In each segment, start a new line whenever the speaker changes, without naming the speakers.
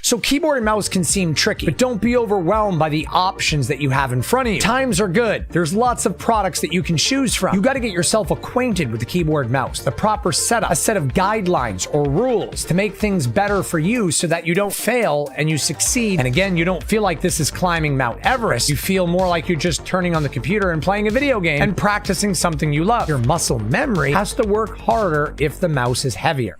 So keyboard and mouse can seem tricky, but don't be overwhelmed by the options that you have in front of you. Times are good. There's lots of products that you can choose from. You got to get yourself acquainted with the keyboard and mouse, the proper setup, a set of guidelines or rules to make things better for you so that you don't fail and you succeed. And again, you don't feel like this is climbing Mount Everest. You feel more like you're just turning on the computer and playing a video game and practicing something you love. Your muscle memory has to work harder if the mouse is heavier.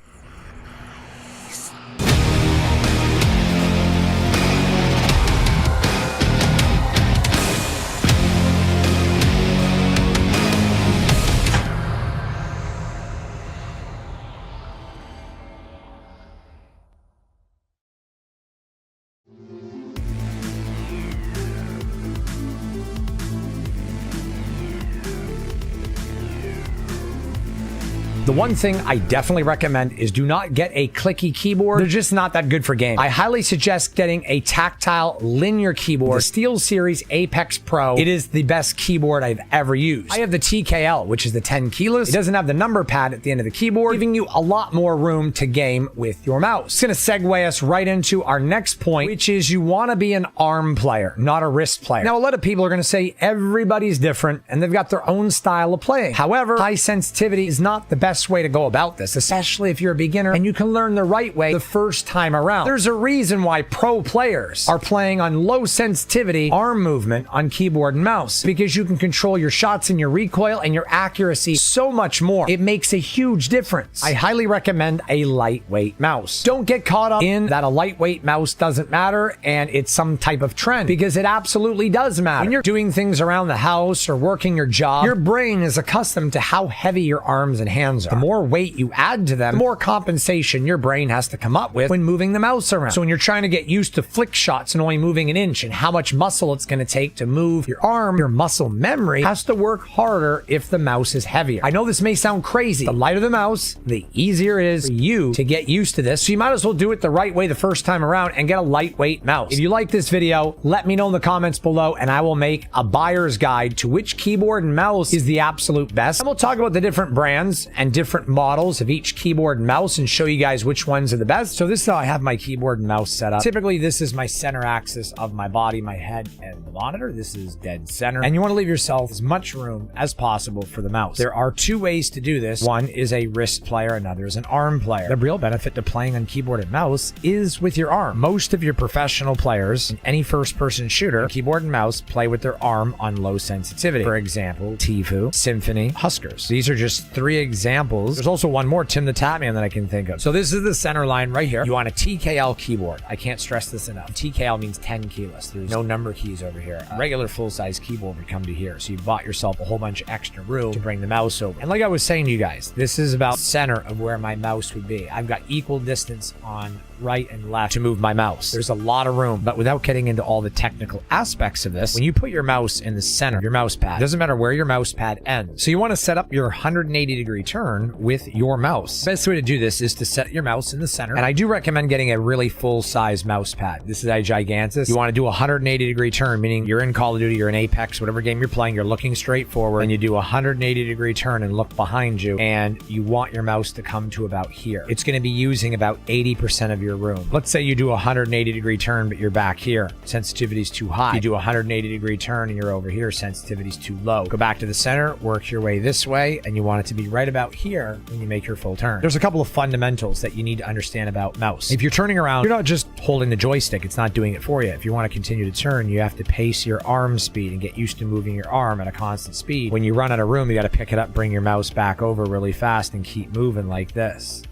The one thing I definitely recommend is do not get a clicky keyboard. They're just not that good for games. I highly suggest getting a tactile linear keyboard, the SteelSeries Apex Pro. It is the best keyboard I've ever used. I have the TKL, which is the 10 keyless. It doesn't have the number pad at the end of the keyboard, giving you a lot more room to game with your mouse. It's going to segue us right into our next point, which is you want to be an arm player, not a wrist player. Now, a lot of people are going to say everybody's different and they've got their own style of playing. However, high sensitivity is not the best way to go about this, especially if you're a beginner and you can learn the right way the first time around. There's a reason why pro players are playing on low sensitivity arm movement on keyboard and mouse, because you can control your shots and your recoil and your accuracy so much more. It makes a huge difference. I highly recommend a lightweight mouse. Don't get caught up in that a lightweight mouse doesn't matter and it's some type of trend, because it absolutely does matter. When you're doing things around the house or working your job, your brain is accustomed to how heavy your arms and hands are. The more weight you add to them, the more compensation your brain has to come up with when moving the mouse around. So when you're trying to get used to flick shots and only moving an inch and how much muscle it's going to take to move your arm, your muscle memory has to work harder if the mouse is heavier. I know this may sound crazy. The lighter the mouse, the easier it is for you to get used to this. So you might as well do it the right way the first time around and get a lightweight mouse. If you like this video, let me know in the comments below and I will make a buyer's guide to which keyboard and mouse is the absolute best. And we'll talk about the different brands and different models of each keyboard and mouse and show you guys which ones are the best. So this is how I have my keyboard and mouse set up. Typically, this is my center axis of my body, my head, and the monitor. This is dead center. And you want to leave yourself as much room as possible for the mouse. There are two ways to do this. One is a wrist player, another is an arm player. The real benefit to playing on keyboard and mouse is with your arm. Most of your professional players in any first-person shooter, keyboard and mouse, play with their arm on low sensitivity. For example, Tfue, Symphony, Huskers. These are just three examples. There's also one more, Tim the Tatman, that I can think of. So this is the center line right here. You want a TKL keyboard. I can't stress this enough. TKL means 10 keyless. There's no number keys over here. A regular full-size keyboard would come to here. So you bought yourself a whole bunch of extra room to bring the mouse over. And like I was saying to you guys, this is about center of where my mouse would be. I've got equal distance on right and left to move my mouse. There's a lot of room, but without getting into all the technical aspects of this, when you put your mouse in the center of your mouse pad, it doesn't matter where your mouse pad ends. So you want to set up your 180-degree turn with your mouse. The best way to do this is to set your mouse in the center, and I do recommend getting a really full-size mouse pad. This is a Gigantus. You want to do a 180-degree turn, meaning you're in Call of Duty, you're in Apex, whatever game you're playing, you're looking straight forward, and you do a 180-degree turn and look behind you, and you want your mouse to come to about here. It's going to be using about 80% of your room. Let's say you do a 180-degree turn, but you're back here. Sensitivity's too high. You do a 180-degree turn and you're over here. Sensitivity's too low. Go back to the center, work your way this way, and you want it to be right about here when you make your full turn. There's a couple of fundamentals that you need to understand about mouse. If you're turning around, you're not just holding the joystick. It's not doing it for you. If you want to continue to turn, you have to pace your arm speed and get used to moving your arm at a constant speed. When you run out of room, you got to pick it up, bring your mouse back over really fast, and keep moving like this.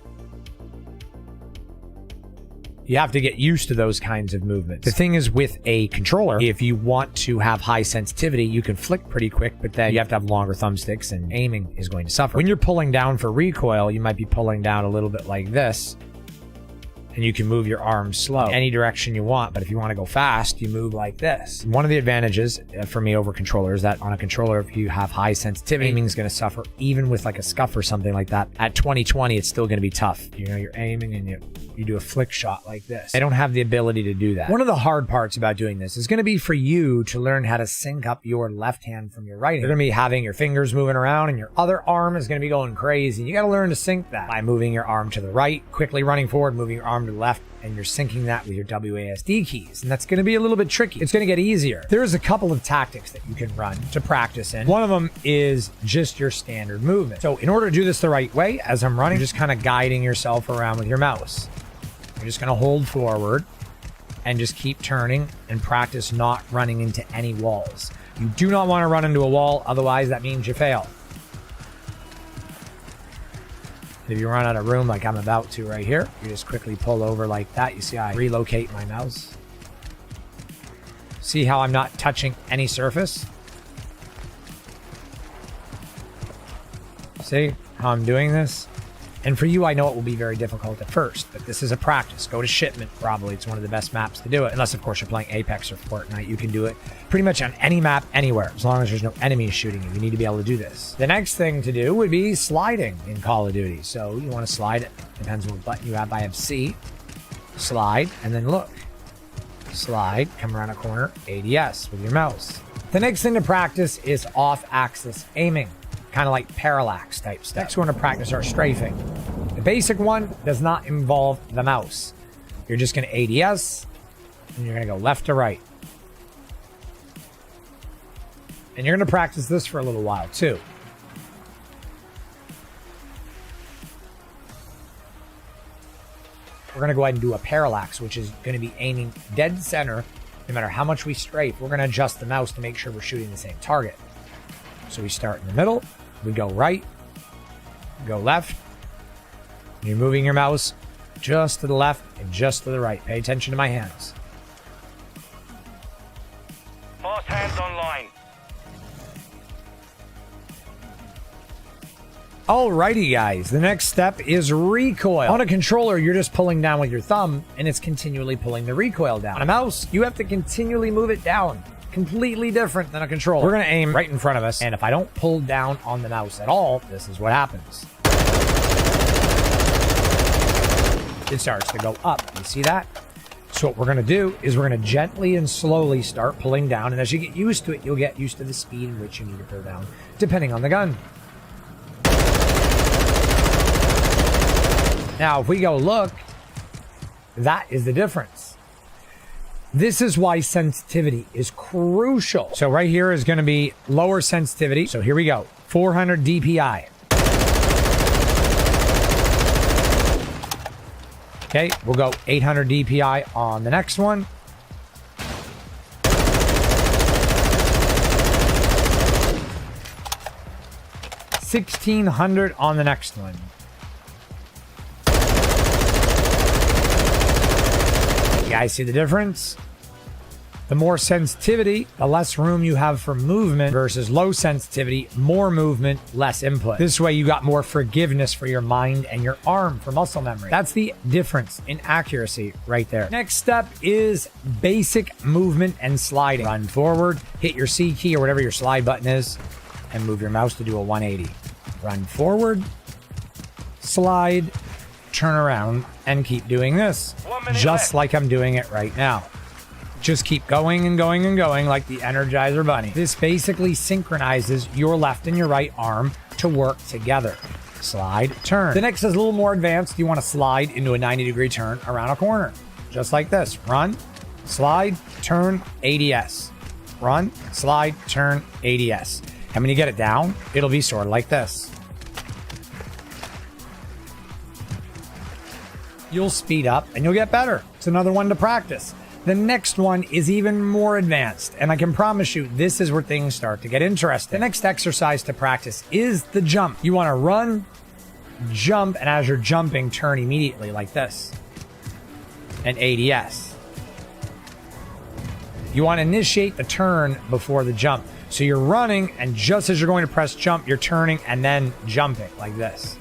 You have to get used to those kinds of movements. The thing is, with a controller, if you want to have high sensitivity, you can flick pretty quick, but then you have to have longer thumbsticks and aiming is going to suffer. When you're pulling down for recoil, you might be pulling down a little bit like this, and you can move your arms slow any direction you want. But if you want to go fast, you move like this. One of the advantages for me over controllers is that on a controller, if you have high sensitivity, aiming is going to suffer. Even with like a scuff or something like that, at 20/20, it's still going to be tough. You know, you're aiming and you do a flick shot like this. They don't have the ability to do that. One of the hard parts about doing this is going to be for you to learn how to sync up your left hand from your right hand. You're going to be having your fingers moving around and your other arm is going to be going crazy. You got to learn to sync that by moving your arm to the right, quickly running forward, moving your arm arm to the left, and you're syncing that with your WASD keys. And that's going to be a little bit tricky. It's going to get easier. There's a couple of tactics that you can run to practice in. One of them is just your standard movement. So in order to do this the right way, as I'm running, just kind of guiding yourself around with your mouse. You're just going to hold forward and just keep turning and practice not running into any walls. You do not want to run into a wall, otherwise that means you fail. If you run out of room like I'm about to right here, you just quickly pull over like that. You see how I relocate my mouse? See how I'm not touching any surface? See how I'm doing this? And for you, I know it will be very difficult at first, but this is a practice. Go to Shipment, probably. It's one of the best maps to do it. Unless, of course, you're playing Apex or Fortnite. You can do it pretty much on any map, anywhere, as long as there's no enemies shooting you. You need to be able to do this. The next thing to do would be sliding in Call of Duty. So you want to slide it. Depends on what button you have. I have C. Slide, and then look. Slide, come around a corner, ADS with your mouse. The next thing to practice is off-axis aiming. Kind of like parallax type stuff. Next, we're going to practice our strafing. The basic one does not involve the mouse. You're just going to ADS, and you're going to go left to right. And you're going to practice this for a little while, too. We're going to go ahead and do a parallax, which is going to be aiming dead center. No matter how much we strafe, we're going to adjust the mouse to make sure we're shooting the same target. So we start in the middle. We go right, go left. You're moving your mouse just to the left and just to the right. Pay attention to my hands.
Fast hands online.
Alrighty, guys. The next step is recoil. On a controller, you're just pulling down with your thumb, and it's continually pulling the recoil down. On a mouse, you have to continually move it down. Completely different than a controller. We're going to aim right in front of us, and if I don't pull down on the mouse at all, this is what happens. It starts to go up. You see that? So what we're going to do is we're going to gently and slowly start pulling down, and as you get used to it, you'll get used to the speed in which you need to pull down, depending on the gun. Now, if we go look, that is the difference. This is why sensitivity is crucial. So right here is going to be lower sensitivity. So here we go. 400 DPI. Okay, we'll go 800 DPI on the next one. 1600 on the next one. You guys see the difference? The more sensitivity, the less room you have for movement versus low sensitivity, more movement, less input. This way you got more forgiveness for your mind and your arm for muscle memory. That's the difference in accuracy right there. Next step is basic movement and sliding. Run forward, hit your C key or whatever your slide button is, and move your mouse to do a 180. Run forward, slide, turn around, and keep doing this. Just like I'm doing it right now. Just keep going and going and going like the Energizer Bunny. This basically synchronizes your left and your right arm to work together. Slide, turn. The next is a little more advanced. You want to slide into a 90-degree turn around a corner. Just like this. Run, slide, turn, ADS. Run, slide, turn, ADS. And when you get it down, it'll be sort of like this. You'll speed up and you'll get better. It's another one to practice. The next one is even more advanced, and I can promise you this is where things start to get interesting. The next exercise to practice is the jump. You want to run, jump, and as you're jumping, turn immediately like this. And ADS. You want to initiate the turn before the jump. So you're running, and just as you're going to press jump, you're turning and then jumping like this.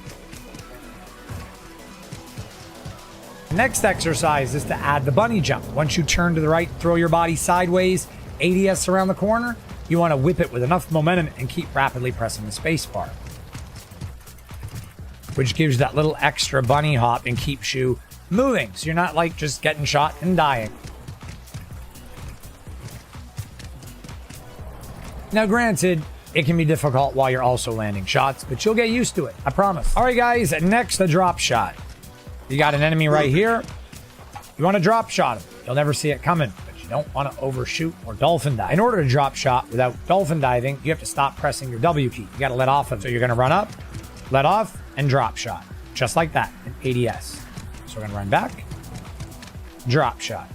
Next exercise is to add the bunny jump. Once you turn to the right, throw your body sideways, ADS around the corner, you want to whip it with enough momentum and keep rapidly pressing the space bar, which gives you that little extra bunny hop and keeps you moving. So you're not like just getting shot and dying. Now, granted, it can be difficult while you're also landing shots, but you'll get used to it. I promise. All right, guys, next, the drop shot. You got an enemy right here. You want to drop shot him. You'll never see it coming, but you don't want to overshoot or dolphin dive. In order to drop shot without dolphin diving, you have to stop pressing your W key. You got to let off of it. So you're going to run up, let off, and drop shot. Just like that in ADS. So we're going to run back, drop shot.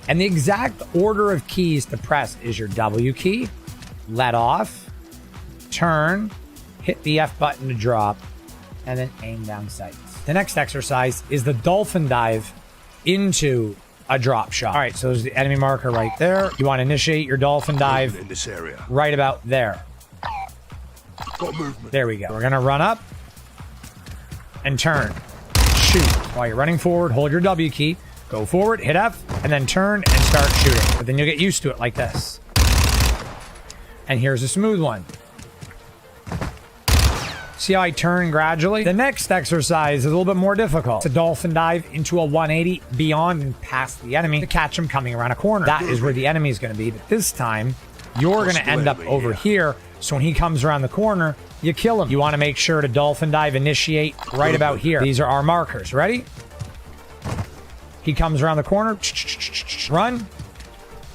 And the exact order of keys to press is your W key, let off, turn, hit the F button to drop, and then aim down sights. The next exercise is the dolphin dive into a drop shot. All right, so there's the enemy marker right there. You want to initiate your dolphin dive
in this area.
Right about there.
Got movement.
There we go. We're going to run up and turn. Shoot. While you're running forward, hold your W key. Go forward, hit F, and then turn and start shooting. But then you'll get used to it like this. And here's a smooth one. See how I turn gradually? The next exercise is a little bit more difficult. It's a dolphin dive into a 180 beyond and past the enemy to catch him coming around a corner. That is where the enemy is going to be. But this time, you're going to end up over here. So when he comes around the corner, you kill him. You want to make sure to dolphin dive initiate right about here. These are our markers. Ready? He comes around the corner. Run.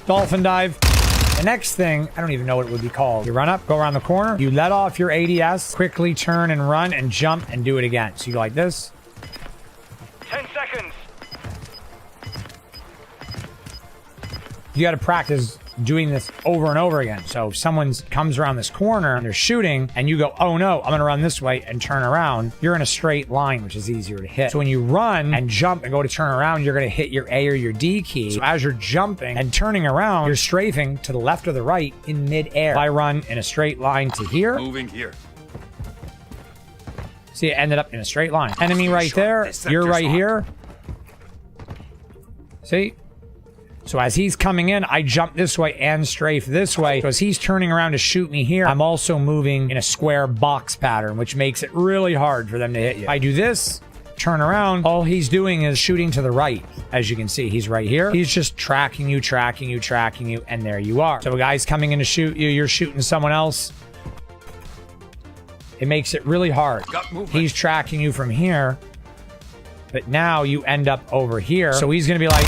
Dolphin dive. The next thing, I don't even know what it would be called. You run up, go around the corner. You let off your ADS, quickly turn and run and jump and do it again. So you go like this.
10 seconds.
You got to practice doing this over and over again. So if someone comes around this corner and they're shooting and you go, oh no, I'm going to run this way and turn around, you're in a straight line, which is easier to hit. So when you run and jump and go to turn around, you're going to hit your A or your D key. So as you're jumping and turning around, you're strafing to the left or the right in midair. If I run in a straight line to here,
Moving here.
see, it ended up in a straight line. Enemy right there, you're right here. See? So as he's coming in, I jump this way and strafe this way. So as he's turning around to shoot me here, I'm also moving in a square box pattern, which makes it really hard for them to hit you. If I do this, turn around, all he's doing is shooting to the right. As you can see, he's right here. He's just tracking you, and there you are. So a guy's coming in to shoot you, you're shooting someone else. It makes it really hard. He's tracking you from here, but now you end up over here. So he's going to be like,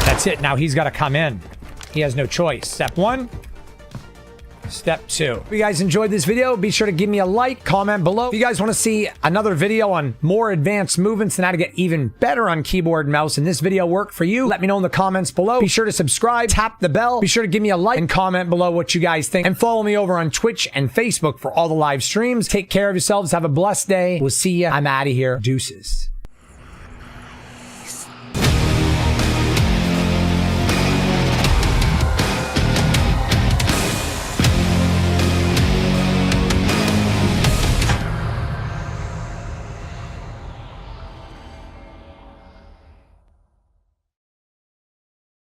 that's it. Now he's got to come in. He has no choice. Step one. Step two. If you guys enjoyed this video, be sure to give me a like, comment below. If you guys want to see another video on more advanced movements and how to get even better on keyboard and mouse, and this video worked for you, let me know in the comments below. Be sure to subscribe, tap the bell. Be sure to give me a like and comment below what you guys think. And follow me over on Twitch and Facebook for all the live streams. Take care of yourselves. Have a blessed day. We'll see you. I'm out of here. Deuces.